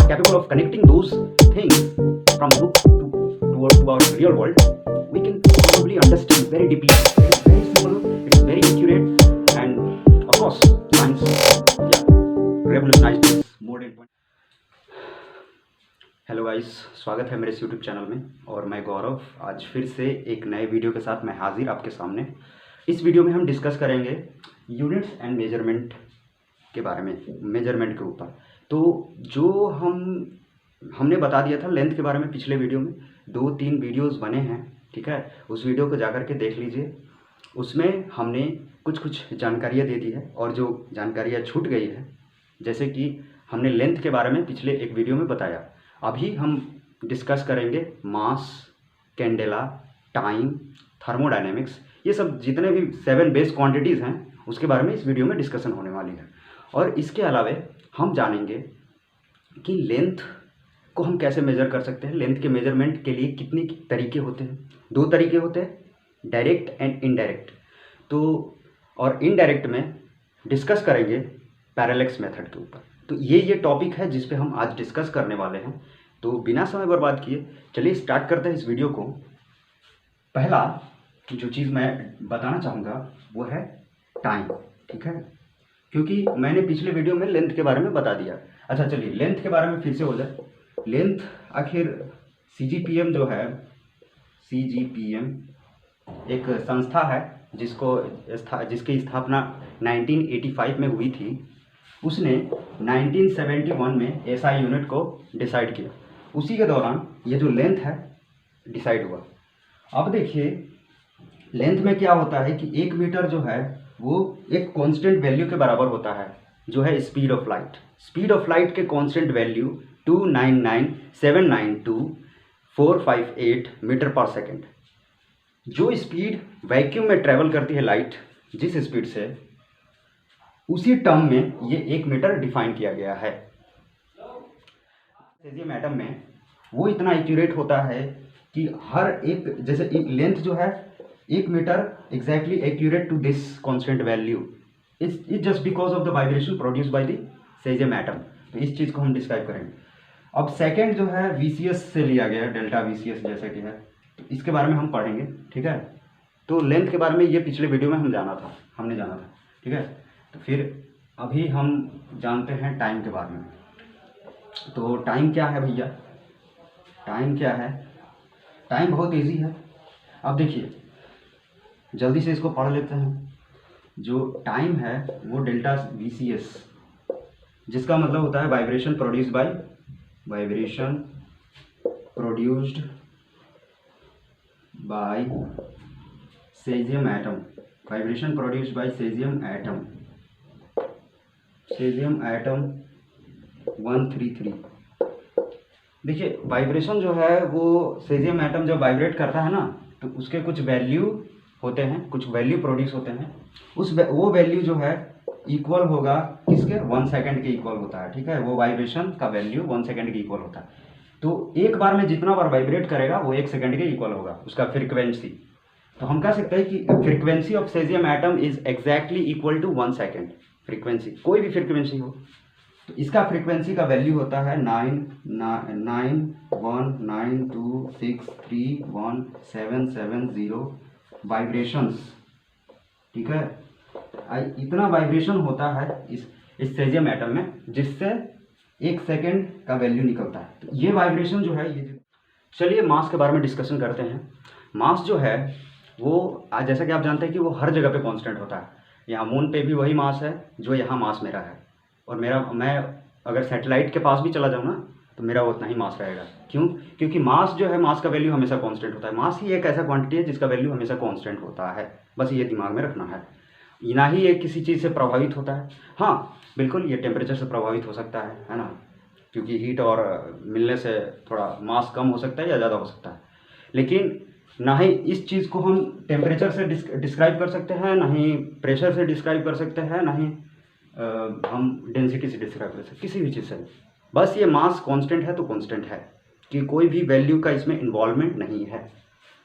capable of connecting those things from book to our real world, we can probably understand very deeply. It is very simple, it is very accurate, and of course, science, revolutionized this more than 20. Hello guys, स्वागत है मेरे इस YouTube channel में। और मैं गौरव आज फिर से एक नए वीडियो के साथ मैं हाजिर आपके सामने। इस वीडियो में हम डिस्कस करेंगे यूनिट्स एंड मेजरमेंट के बारे में, मेजरमेंट के ऊपर। तो जो हमने बता दिया था लेंथ के बारे में पिछले वीडियो में, 2-3 वीडियोस बने हैं, ठीक है। उस वीडियो को जाकर के देख लीजिए। उसमें हमने कुछ जानकारियाँ दे दी है और जो जानकारियाँ छूट गई है, जैसे कि हमने लेंथ के बारे में पिछले एक वीडियो में बताया। अभी हम डिस्कस करेंगे मास, कैंडेला, टाइम, थर्मोडायनेमिक्स, ये सब जितने भी 7 बेस क्वांटिटीज़ हैं उसके बारे में इस वीडियो में डिस्कशन होने वाली है। और इसके अलावा हम जानेंगे कि लेंथ को हम कैसे मेज़र कर सकते हैं। लेंथ के मेजरमेंट के लिए कितने तरीके होते हैं? 2 तरीके होते हैं, डायरेक्ट एंड इनडायरेक्ट। तो और इनडायरेक्ट में डिस्कस करेंगे पैरेलैक्स मेथड के ऊपर। तो ये टॉपिक है जिस पे हम आज डिस्कस करने वाले हैं। तो बिना समय बर्बाद किए चलिए स्टार्ट करते हैं इस वीडियो को। पहला जो चीज़ मैं बताना चाहूँगा वो है टाइम, ठीक है, क्योंकि मैंने पिछले वीडियो में लेंथ के बारे में बता दिया। अच्छा चलिए लेंथ के बारे में फिर से हो जाए। लेंथ आखिर CGPM जो है, CGPM एक संस्था है जिसकी स्थापना 1985 में हुई थी। उसने 1971 में SI यूनिट को डिसाइड किया। उसी के दौरान ये जो लेंथ है डिसाइड हुआ। अब देखिए लेंथ में क्या होता है कि 1 मीटर जो है वो एक कांस्टेंट वैल्यू के बराबर होता है, जो है speed of light. Speed of light के कांस्टेंट वैल्यू 299,792,458 मीटर पर सेकेंड। जो स्पीड वैक्यूम में ट्रेवल करती है लाइट, जिस स्पीड से, उसी टर्म में ये 1 मीटर डिफाइन किया गया है। सेजियम एटम में वो इतना एक्यूरेट होता है कि हर एक, जैसे लेंथ जो है 1 metre exactly accurate to this constant value is just because of the vibration produced by the caesium atom. तो इस चीज़ को हम डिस्क्राइब करेंगे। अब सेकेंड जो है VCS से लिया गया है, डेल्टा VCS जैसे कि है, तो इसके बारे में हम पढ़ेंगे, ठीक है। तो लेंथ के बारे में ये पिछले वीडियो में हमने जाना था, ठीक है। तो फिर अभी हम जानते हैं टाइम के बारे में। तो टाइम क्या है भैया? टाइम क्या है? टाइम बहुत इजी है। अब देखिए जल्दी से इसको पढ़ लेते हैं। जो टाइम है वो डेल्टा VCS, जिसका मतलब होता है vibration produced by caesium atom. Vibration produced by caesium atom 133। देखिए वाइब्रेशन जो है वो सेजियम एटम जब वाइब्रेट करता है ना, तो उसके कुछ वैल्यू होते हैं, कुछ वैल्यू प्रोड्यूस होते हैं। वो वैल्यू जो है इक्वल होगा किसके? 1 सेकेंड के इक्वल होता है, ठीक है। वो वाइब्रेशन का वैल्यू 1 सेकेंड के इक्वल होता है। तो एक बार में जितना बार वाइब्रेट करेगा वो 1 सेकेंड के इक्वल होगा उसका फ्रीक्वेंसी। तो हम कह सकते हैं कि frequency of caesium atom is exactly equal to 1 second. Frequency कोई भी फ्रीक्वेंसी हो, तो इसका फ्रीक्वेंसी का वैल्यू होता है 99192631770 वाइब्रेशंस, ठीक है। इतना वाइब्रेशन होता है इस सेजियम एटम में, जिससे 1 सेकेंड का वैल्यू निकलता है। तो ये वाइब्रेशन जो है ये। चलिए मास के बारे में डिस्कशन करते हैं। मास जो है वो जैसा कि आप जानते हैं कि वो हर जगह पे कांस्टेंट होता है। यहाँ मून पे भी वही मास है जो यहाँ मास मेरा है, और मैं अगर सैटेलाइट के पास भी चला जाऊँ ना तो मेरा उतना ही मास रहेगा। क्यों? क्योंकि मास जो है, मास का वैल्यू हमेशा कांस्टेंट होता है। मास ही एक ऐसा क्वांटिटी है जिसका वैल्यू हमेशा कांस्टेंट होता है, बस ये दिमाग में रखना है। ना ही ये किसी चीज़ से प्रभावित होता है। हाँ बिल्कुल ये टेम्परेचर से प्रभावित हो सकता है ना, क्योंकि हीट और मिलने से थोड़ा मास कम हो सकता है या ज़्यादा हो सकता है। लेकिन ना ही इस चीज़ को हम टेम्परेचर से डिस्क्राइब कर सकते हैं, ना ही प्रेशर से डिस्क्राइब कर सकते हैं, ना ही हम डेंसिटी से डिस्क्राइब कर सकते हैं, किसी भी चीज़ से। बस ये मास कांस्टेंट है तो कांस्टेंट है, कि कोई भी वैल्यू का इसमें इन्वॉल्वमेंट नहीं है।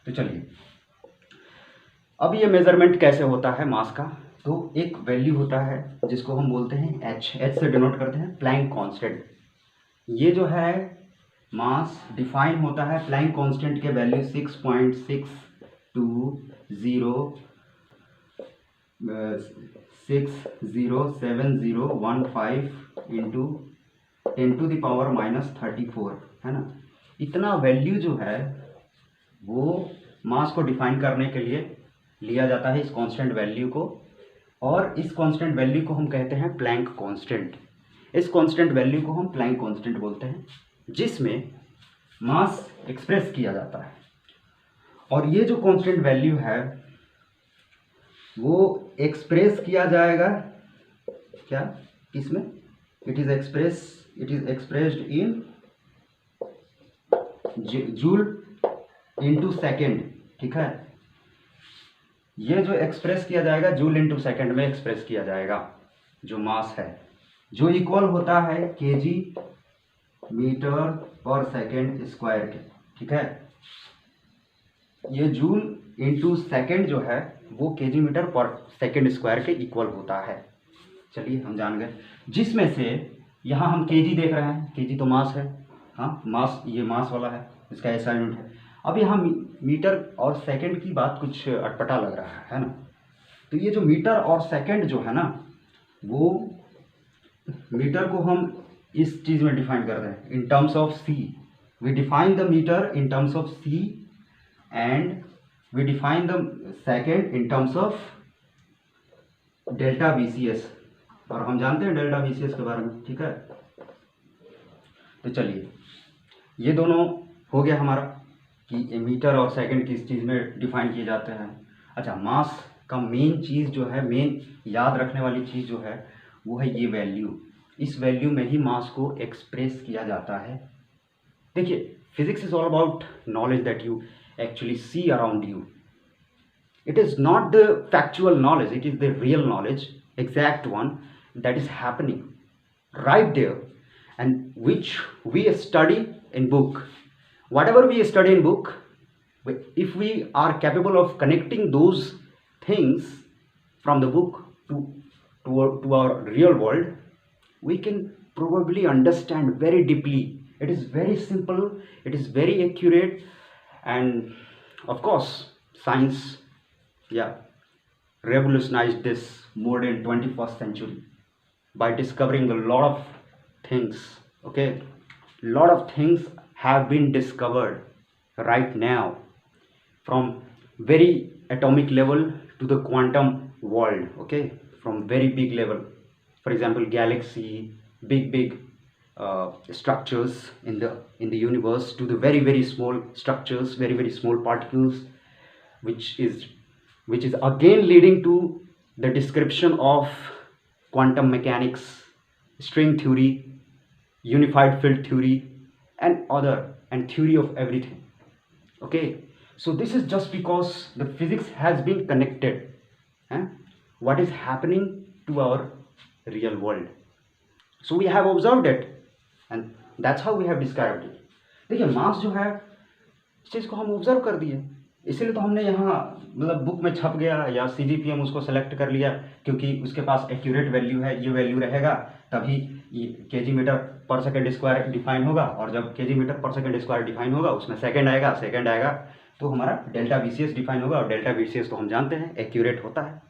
तो चलिए अब ये मेजरमेंट कैसे होता है मास का। तो एक वैल्यू होता है जिसको हम बोलते हैं H से डिनोट करते हैं प्लैंक कांस्टेंट। ये जो है मास डिफाइन होता है प्लैंक कांस्टेंट के वैल्यू 6.6207015 इंटू 10⁻⁻34 है ना। इतना वैल्यू जो है वो मास को डिफाइन करने के लिए लिया जाता है, इस कांस्टेंट वैल्यू को, और इस कांस्टेंट वैल्यू को हम कहते हैं प्लैंक कांस्टेंट। इस कांस्टेंट वैल्यू को हम प्लैंक कांस्टेंट बोलते हैं, जिसमें मास एक्सप्रेस किया जाता है। और ये जो कांस्टेंट वैल्यू है वो एक्सप्रेस किया जाएगा क्या, इसमें it is expressed in joule into second, ठीक है। ये जो एक्सप्रेस किया जाएगा जूल इंटू सेकेंड में एक्सप्रेस किया जाएगा, जो मास है, जो इक्वल होता है केजी मीटर पर सेकेंड स्क्वायर के, ठीक है। ये जूल इंटू सेकेंड जो है वो केजी मीटर पर सेकेंड स्क्वायर के इक्वल होता है। चलिए हम जान गए, जिसमें से यहाँ हम केजी देख रहे हैं, केजी तो मास है, हाँ मास, ये मास वाला है, इसका ऐसा यूनिट है। अब यहाँ मीटर और सेकंड की बात कुछ अटपटा लग रहा है ना। तो ये जो मीटर और सेकंड जो है ना, वो मीटर को हम इस चीज़ में डिफाइन कर रहे हैं in terms of C. We define the metre in terms of C and we define the second in terms of delta VCS, और हम जानते हैं डेल्टा VCS के बारे में, ठीक है। तो चलिए ये दोनों हो गया हमारा कि मीटर और सेकंड किस चीज़ में डिफाइन किए जाते हैं। अच्छा, मास का मेन चीज़ जो है, मेन याद रखने वाली चीज़ जो है वो है ये वैल्यू। इस वैल्यू में ही मास को एक्सप्रेस किया जाता है। देखिए, physics is all about knowledge that you actually see around you. It is not the factual knowledge, it is the real knowledge, exact one, that is happening right there, and which we study in book. Whatever we study in book, if we are capable of connecting those things from the book to our real world, we can probably understand very deeply. It is very simple, it is very accurate, and of course science revolutionized this modern 21st century by discovering a lot of things. Okay, lot of things have been discovered right now, from very atomic level to the quantum world. Okay, from very big level, for example galaxy, big structures in the universe, to the very small structures, very small particles, which is again leading to the description of quantum mechanics, string theory, unified field theory, and theory of everything. Okay, so this is just because the physics has been connected, what is happening to our real world. So we have observed it, and that's how we have described it. देखिए, मास जो है इस चीज़ को हम observe कर दिए, इसीलिए तो हमने यहाँ मतलब बुक में छप गया या CGPM उसको सेलेक्ट कर लिया, क्योंकि उसके पास एक्यूरेट वैल्यू है, ये वैल्यू रहेगा तभी केजी मीटर पर सेकेंड स्क्वायर डिफाइन होगा, और जब केजी मीटर पर सेकेंड स्क्वायर डिफाइन होगा उसमें सेकंड आएगा तो हमारा डेल्टा VCS डिफाइन होगा, और डेल्टा VCS तो हम जानते हैं एक्यूरेट होता है,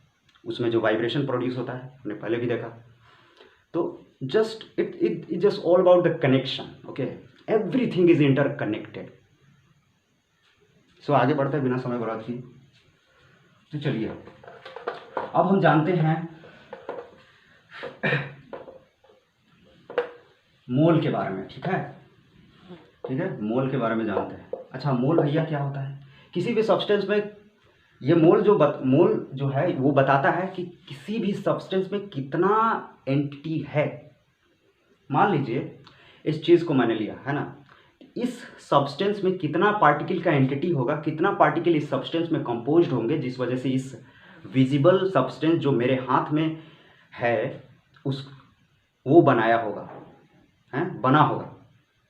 उसमें जो वाइब्रेशन प्रोड्यूस होता है हमने पहले भी देखा। तो just it just all about the connection. Okay, everything is interconnected. So आगे बढ़ते हैं बिना समय बर्बाद किए। तो चलिए अब हम जानते हैं मोल के बारे में, ठीक है, मोल के बारे में जानते हैं। अच्छा, मोल भैया क्या होता है? किसी भी सब्सटेंस में ये मोल जो है वो बताता है कि किसी भी सब्सटेंस में कितना एंटिटी है। मान लीजिए इस चीज़ को मैंने लिया है ना, इस सब्सटेंस में कितना पार्टिकल का एंटिटी होगा, कितना पार्टिकल इस सब्सटेंस में कंपोज्ड होंगे, जिस वजह से इस विजिबल सब्सटेंस जो मेरे हाथ में है वो बना होगा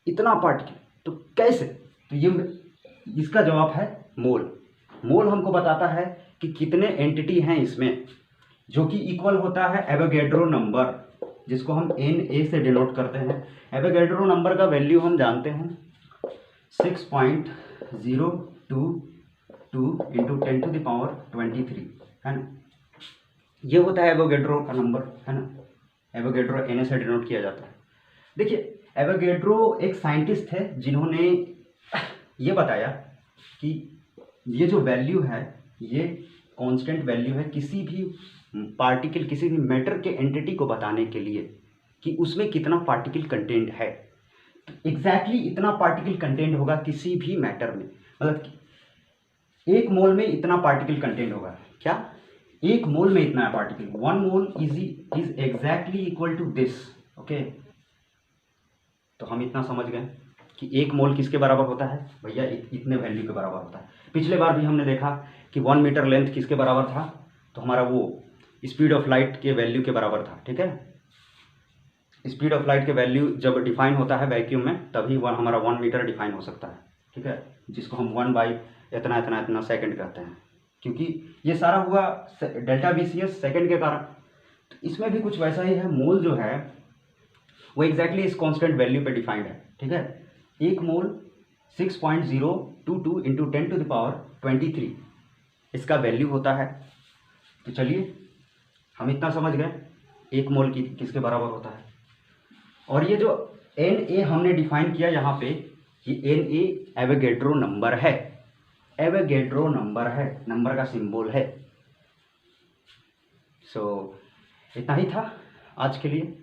इतना पार्टिकल। तो कैसे? तो ये इसका जवाब है मोल हमको बताता है कि कितने एंटिटी हैं इसमें, जो कि इक्वल होता है एवोगैड्रो नंबर। जिसको हम Na से डिनोट करते हैं। एवोगैड्रो नंबर का वैल्यू हम जानते हैं 6.022 इंटू 10⁻23 है ना। ये होता है एवोगैड्रो का नंबर, है ना। एवोगैड्रो Na से डिनोट किया जाता है। देखिए, एवोगैड्रो एक साइंटिस्ट थे जिन्होंने ये बताया कि ये जो वैल्यू है ये कांस्टेंट वैल्यू है किसी भी पार्टिकल, किसी भी मैटर के एंटिटी को बताने के लिए कि उसमें कितना पार्टिकल कंटेंट है। एग्जैक्टली इतना पार्टिकल कंटेंट होगा किसी भी मैटर में, मतलब एक मोल में इतना पार्टिकल कंटेंट होगा। क्या? एक मोल में इतना particle, 1 mole is exactly equal to this. Okay, तो हम इतना समझ गए कि एक मोल किसके बराबर होता है भैया, इतने वैल्यू के बराबर होता है। पिछले बार भी हमने देखा कि 1 मीटर लेंथ किसके बराबर था, तो हमारा वो स्पीड ऑफ लाइट के वैल्यू के बराबर था। ठीक है, स्पीड ऑफ लाइट के वैल्यू जब डिफाइन होता है वैक्यूम में तभी हमारा 1 मीटर डिफाइन हो सकता है। ठीक है, जिसको हम 1 बाई इतना इतना इतना सेकंड कहते हैं, क्योंकि ये सारा हुआ डेल्टा VCS सेकंड के कारण। तो इसमें भी कुछ वैसा ही है, मोल जो है वो एग्जैक्टली इस कांस्टेंट वैल्यू पे डिफाइंड है। ठीक है, एक मोल 6.022 इंटू 10⁻23 इसका वैल्यू होता है। तो चलिए हम इतना समझ गए एक मोल किसके बराबर होता है। और ये जो Na हमने डिफाइन किया यहाँ पे, ये Na एवोगैड्रो नंबर है, एवोगैड्रो नंबर है, नंबर का सिंबल है। सो इतना ही था आज के लिए।